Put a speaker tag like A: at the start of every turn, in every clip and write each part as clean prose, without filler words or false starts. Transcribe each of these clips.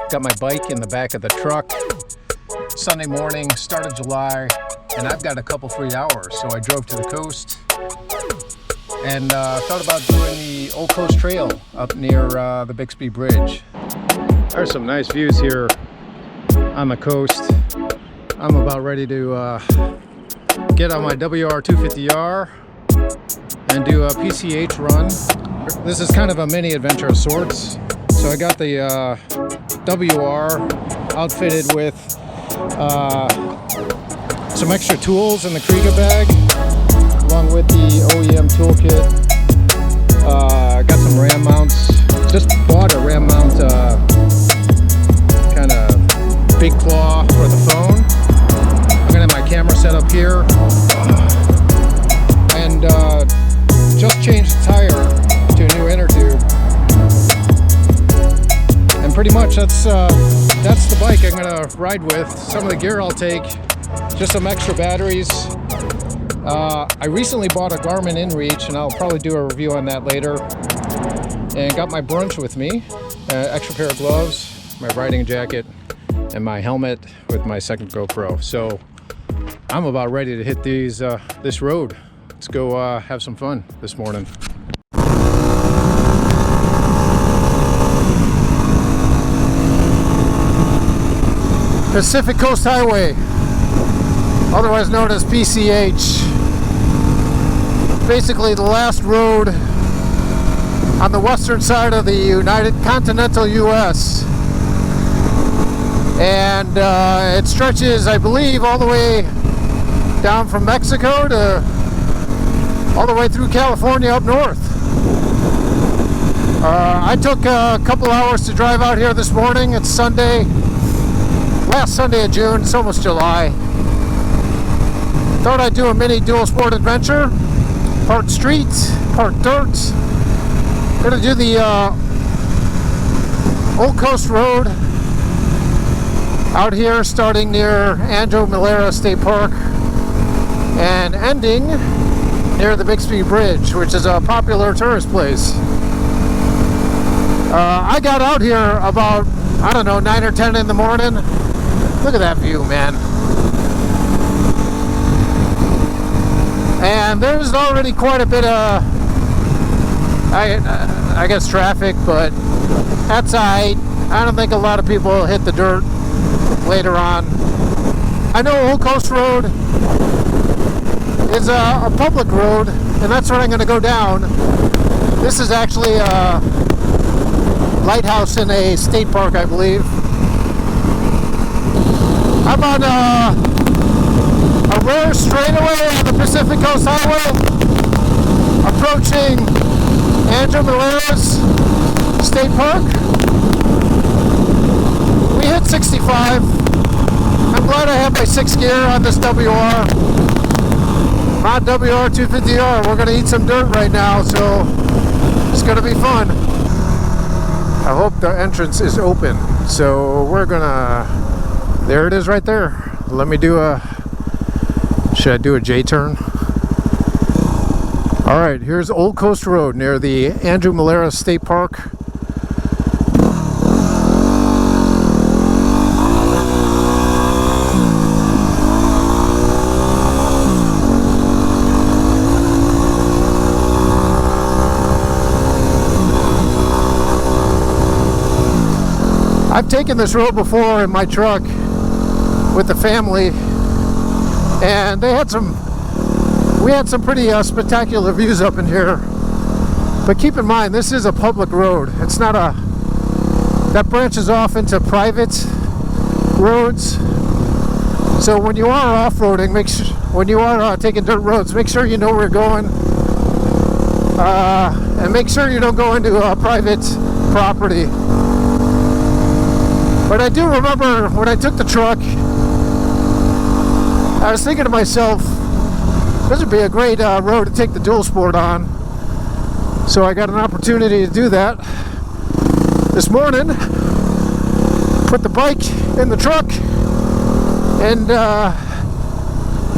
A: Got my bike in the back of the truck. Sunday morning, start of July, and I've got a couple free hours, so I drove to the coast and thought about doing the Old Coast Trail up near the Bixby Bridge. There's some nice views here on the coast. I'm about ready to get on my WR250R and do a PCH run. This is kind of a mini adventure of sorts. So I got the WR outfitted with some extra tools in the Kriega bag, along with the OEM toolkit. Got some ram mounts. Just bought a ram mount, kind of big claw for the phone. I'm gonna have my camera set up here, and just changed the tire to a new inner tube. And pretty much that's the bike I'm gonna ride with. Some of the gear I'll take, just some extra batteries. I recently bought a Garmin InReach, and I'll probably do a review on that later. And got my brunch with me, extra pair of gloves, my riding jacket, and my helmet with my second GoPro. So I'm about ready to hit this road. Let's go have some fun this morning. Pacific Coast Highway, otherwise known as PCH. Basically the last road on the western side of the United Continental US. And it stretches, I believe, all the way down from Mexico to all the way through California up north. I took a couple hours to drive out here this morning. It's Sunday, last Sunday of June. It's almost July. Thought I'd do a mini dual sport adventure, part street, part dirt. Gonna do the Old Coast Road out here, starting near Andrew Malera State Park and ending near the Bixby Bridge, which is a popular tourist place. I got out here about, I don't know, 9 or 10 in the morning. Look at that view, man. And there's already quite a bit of, I guess, traffic, but that's alright. I don't think a lot of people will hit the dirt later on. I know Old Coast Road is a public road, and that's where I'm going to go down. This is actually a lighthouse in a state park, I believe. I'm on a rare straightaway on the Pacific Coast Highway, approaching Andrew Malera's State Park. We hit 65. I'm glad I have my 6th gear on this WR. My WR250R. We're gonna eat some dirt right now, so it's gonna be fun. I hope the entrance is open. So we're gonna, there it is right there. Let me do should I do a J-turn? All right, here's Old Coast Road near the Andrew Malera State Park. I've taken this road before in my truck with the family, and we had some pretty spectacular views up in here. But keep in mind, this is a public road. It's not that branches off into private roads. So when you are off-roading, when you are taking dirt roads, make sure you know where you're going, and make sure you don't go into private property. But I do remember when I took the truck, I was thinking to myself, this would be a great road to take the dual sport on. So I got an opportunity to do that this morning. Put the bike in the truck and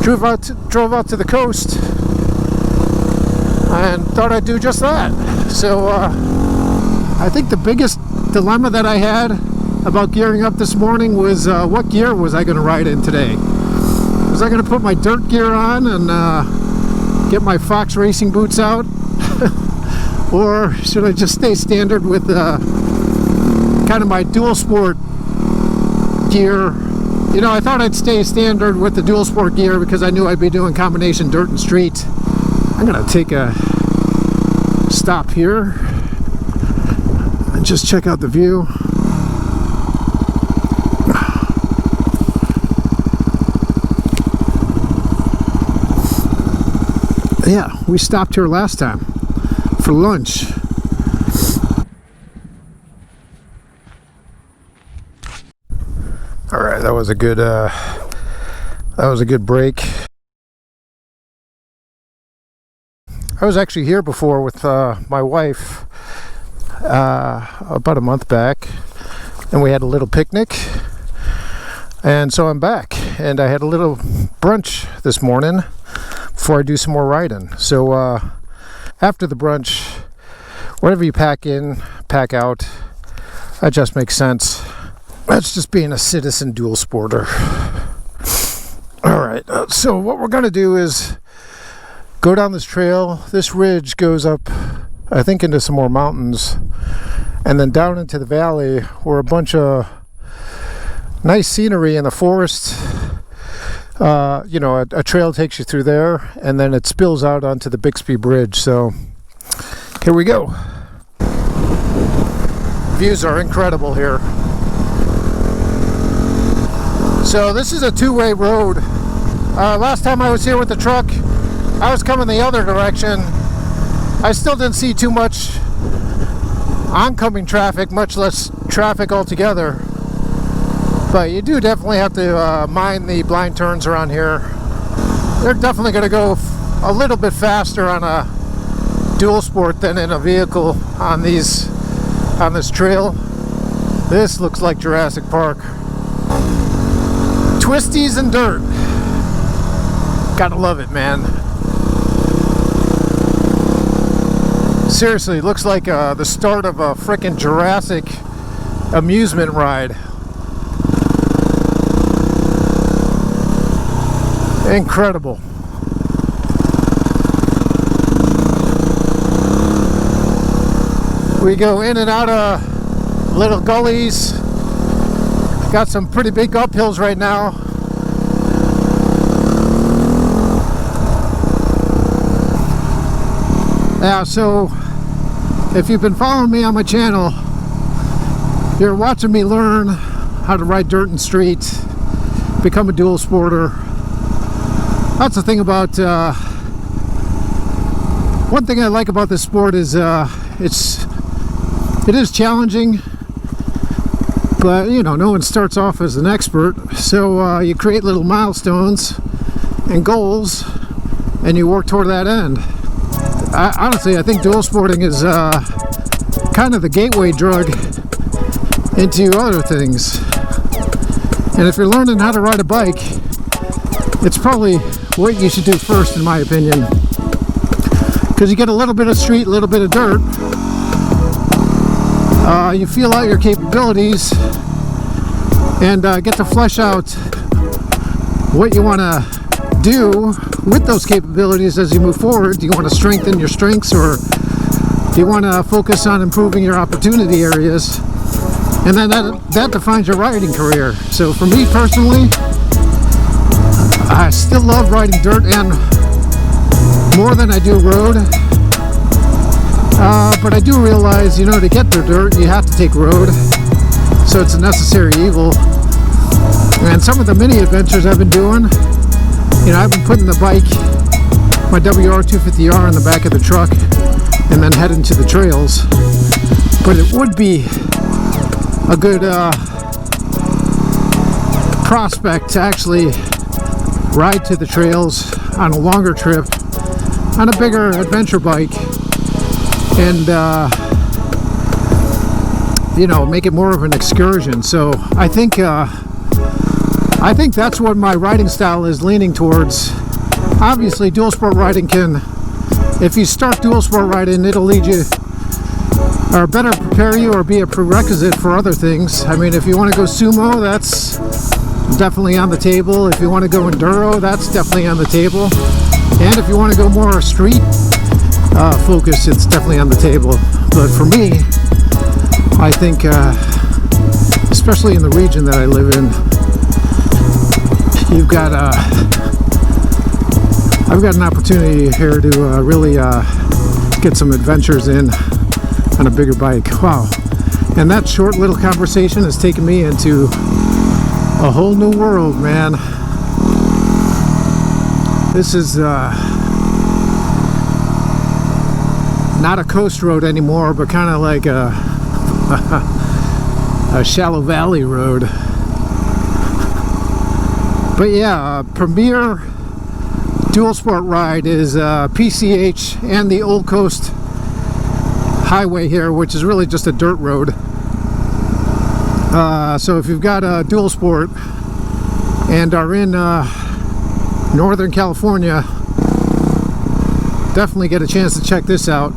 A: drove out to the coast, and thought I'd do just that. So I think the biggest dilemma that I had about gearing up this morning was what gear was I going to ride in today? Was I going to put my dirt gear on and get my Fox racing boots out? Or should I just stay standard with kind of my dual sport gear? You know, I thought I'd stay standard with the dual sport gear because I knew I'd be doing combination dirt and street. I'm gonna take a stop here and just check out the view. Yeah, we stopped here last time for lunch. All right, that was a good break. I was actually here before with my wife about a month back, and we had a little picnic. And so I'm back, and I had a little brunch this morning before I do some more riding. So after the brunch, whatever you pack in, pack out. That just makes sense. That's just being a citizen dual sporter. Alright, so what we're going to do is go down this trail. This ridge goes up, I think, into some more mountains, and then down into the valley where a bunch of nice scenery in the forest. You know, a trail takes you through there, and then it spills out onto the Bixby Bridge. So here we go. Views are incredible here. So this is a two-way road. Last time I was here with the truck, I was coming the other direction. I still didn't see too much oncoming traffic, much less traffic altogether. But you do definitely have to mind the blind turns around here. They're definitely going to go a little bit faster on a dual sport than in a vehicle on this trail. This looks like Jurassic Park. Twisties and dirt. Gotta love it, man. Seriously, looks like the start of a frickin' Jurassic amusement ride. Incredible. We go in and out of little gullies. Got some pretty big uphills right now. Yeah, so if you've been following me on my channel, you're watching me learn how to ride dirt and street, become a dual sporter. That's the thing about one thing I like about this sport is it is challenging, but you know, no one starts off as an expert. So you create little milestones and goals, and you work toward that end. Honestly, I think dual sporting is kind of the gateway drug into other things. And if you're learning how to ride a bike, it's probably what you should do first, in my opinion, because you get a little bit of street, a little bit of dirt. You feel out your capabilities and get to flesh out what you want to do with those capabilities as you move forward. Do you want to strengthen your strengths, or do you want to focus on improving your opportunity areas? And then that defines your riding career. So for me personally, I still love riding dirt, and more than I do road. But I do realize, you know, to get the dirt, you have to take road. So it's a necessary evil. And some of the mini adventures I've been doing, you know, I've been putting the bike, my WR250R, in the back of the truck and then heading to the trails. But it would be a good prospect to actually ride to the trails on a longer trip on a bigger adventure bike, and you know, make it more of an excursion. So I think that's what my riding style is leaning towards. Obviously, dual sport riding can, if you start dual sport riding, it'll lead you or better prepare you or be a prerequisite for other things. I mean, if you want to go sumo, that's definitely on the table. If you want to go enduro, that's definitely on the table. And if you want to go more street focused, it's definitely on the table. But for me, I think, especially in the region that I live in, I've got an opportunity here to really get some adventures in on a bigger bike. Wow. And that short little conversation has taken me into a whole new world, man. This is not a coast road anymore, but kind of like a shallow valley road. But yeah, premier dual sport ride is PCH and the Old Coast Highway here, which is really just a dirt road. So if you've got a dual sport and are in Northern California, definitely get a chance to check this out.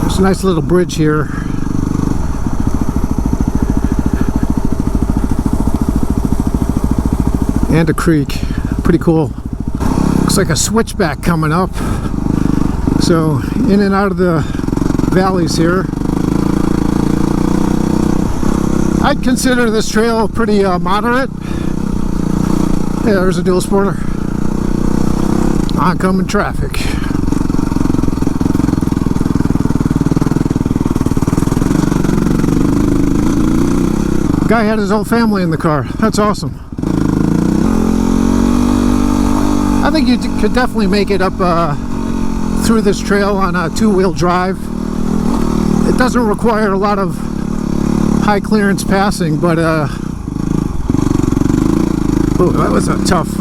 A: There's a nice little bridge here. And a creek. Pretty cool. Looks like a switchback coming up. So in and out of the valleys here. I'd consider this trail pretty moderate. Yeah, there's a dual sporter. Oncoming traffic. Guy had his whole family in the car. That's awesome. I think you could definitely make it up through this trail on a two-wheel drive. It doesn't require a lot of high clearance passing, but oh, that was a tough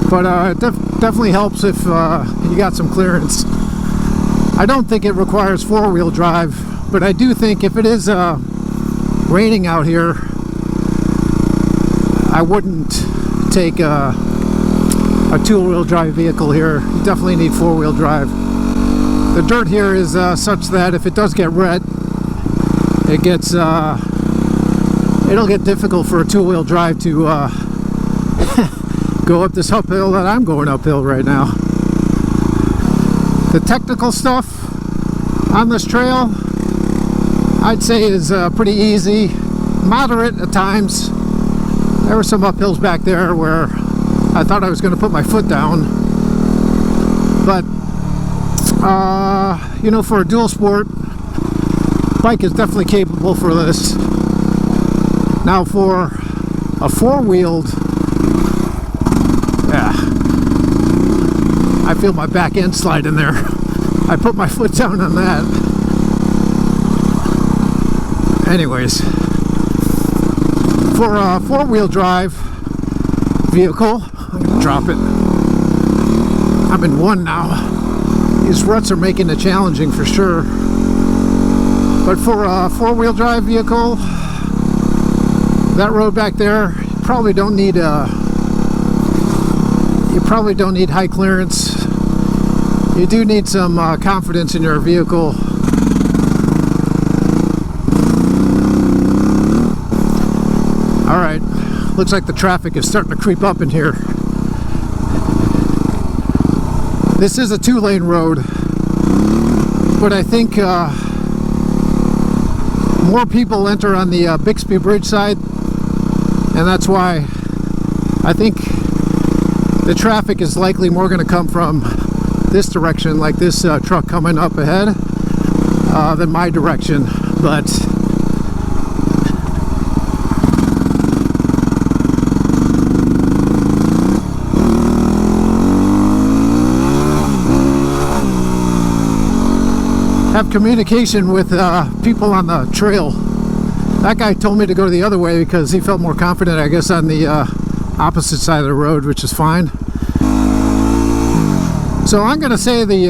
A: but it definitely helps if you got some clearance. I don't think it requires four-wheel drive, but I do think if it is raining out here, I wouldn't take a two-wheel drive vehicle here. You definitely need four-wheel drive. The dirt here is such that if it does get wet, it gets it'll get difficult for a two-wheel drive to go up this uphill that I'm going uphill right now. The technical stuff on this trail, I'd say, is pretty easy, moderate at times. There were some uphills back there where I thought I was going to put my foot down, but you know, for a dual sport, bike is definitely capable for this. Now for a four-wheeled, yeah, I feel my back end slide in there. I put my foot down on that. Anyways, for a four-wheel drive vehicle, I'm gonna drop it. I'm in one now. These ruts are making it challenging for sure. But for a four-wheel drive vehicle, that road back there, you probably don't need high clearance. You do need some confidence in your vehicle. All right, looks like the traffic is starting to creep up in here. This is a two-lane road, but I think more people enter on the Bixby Bridge side, and that's why I think the traffic is likely more going to come from this direction, like this truck coming up ahead, than my direction. But have communication with people on the trail. That guy told me to go the other way because he felt more confident, I guess, on the opposite side of the road, which is fine. So I'm gonna say the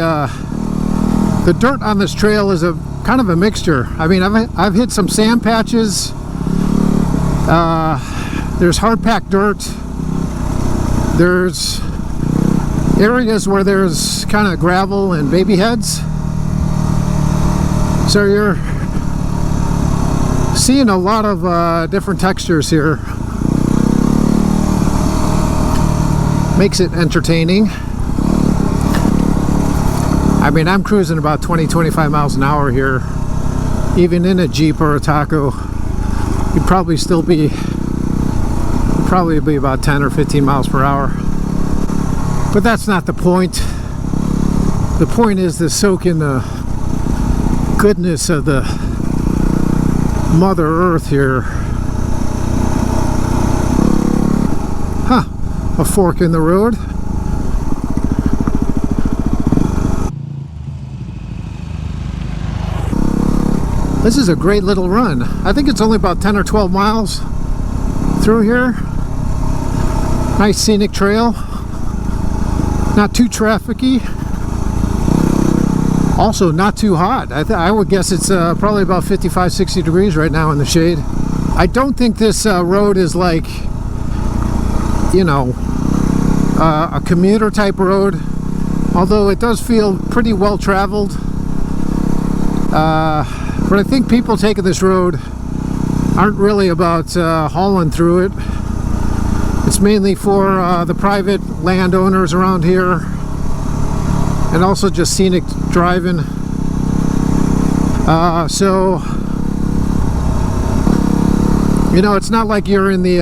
A: dirt on this trail is a kind of a mixture. I mean, I've hit some sand patches. There's hard packed dirt. There's areas where there's kind of gravel and baby heads. So you're seeing a lot of different textures here. Makes it entertaining. I mean, I'm cruising about 20-25 miles an hour here. Even in a Jeep or a Taco, you'd probably be about 10 or 15 miles per hour. But that's not the point. The point is to soak in the goodness of the Mother Earth here. Huh, a fork in the road. This is a great little run. I think it's only about 10 or 12 miles through here. Nice scenic trail. Not too trafficy. Also not too hot. I would guess it's probably about 55-60 degrees right now in the shade. I don't think this road is like, you know, a commuter type road, although it does feel pretty well traveled. But I think people taking this road aren't really about hauling through it. It's mainly for the private landowners around here, and also just scenic driving. So, you know, it's not like you're in the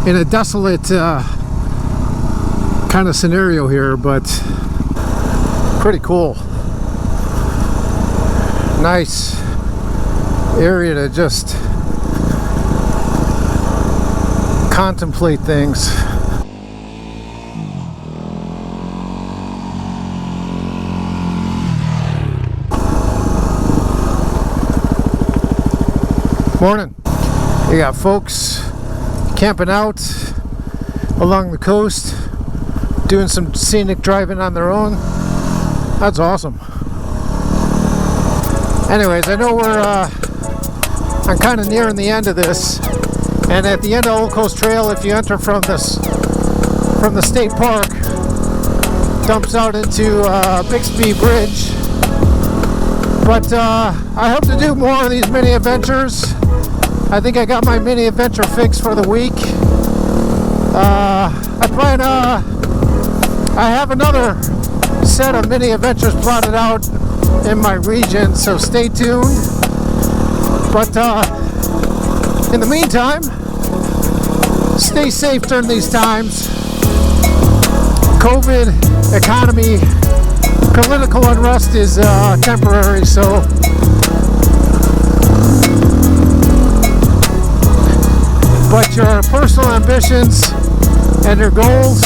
A: in a desolate kind of scenario here, but pretty cool. Nice area to just contemplate things. Morning. You got folks camping out along the coast, doing some scenic driving on their own. That's awesome. Anyways, I know I'm kind of nearing the end of this, and at the end of Old Coast Trail, if you enter from the state park, dumps out into Bixby Bridge. But I hope to do more of these mini adventures. I think I got my mini adventure fix for the week. I have another set of mini adventures plotted out in my region, so stay tuned. But in the meantime, stay safe during these times. COVID, economy, political unrest is temporary, so but your personal ambitions and your goals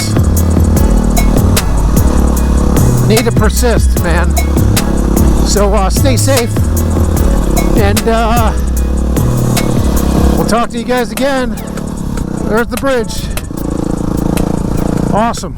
A: need to persist, man. So stay safe, and we'll talk to you guys again. There's the bridge. Awesome.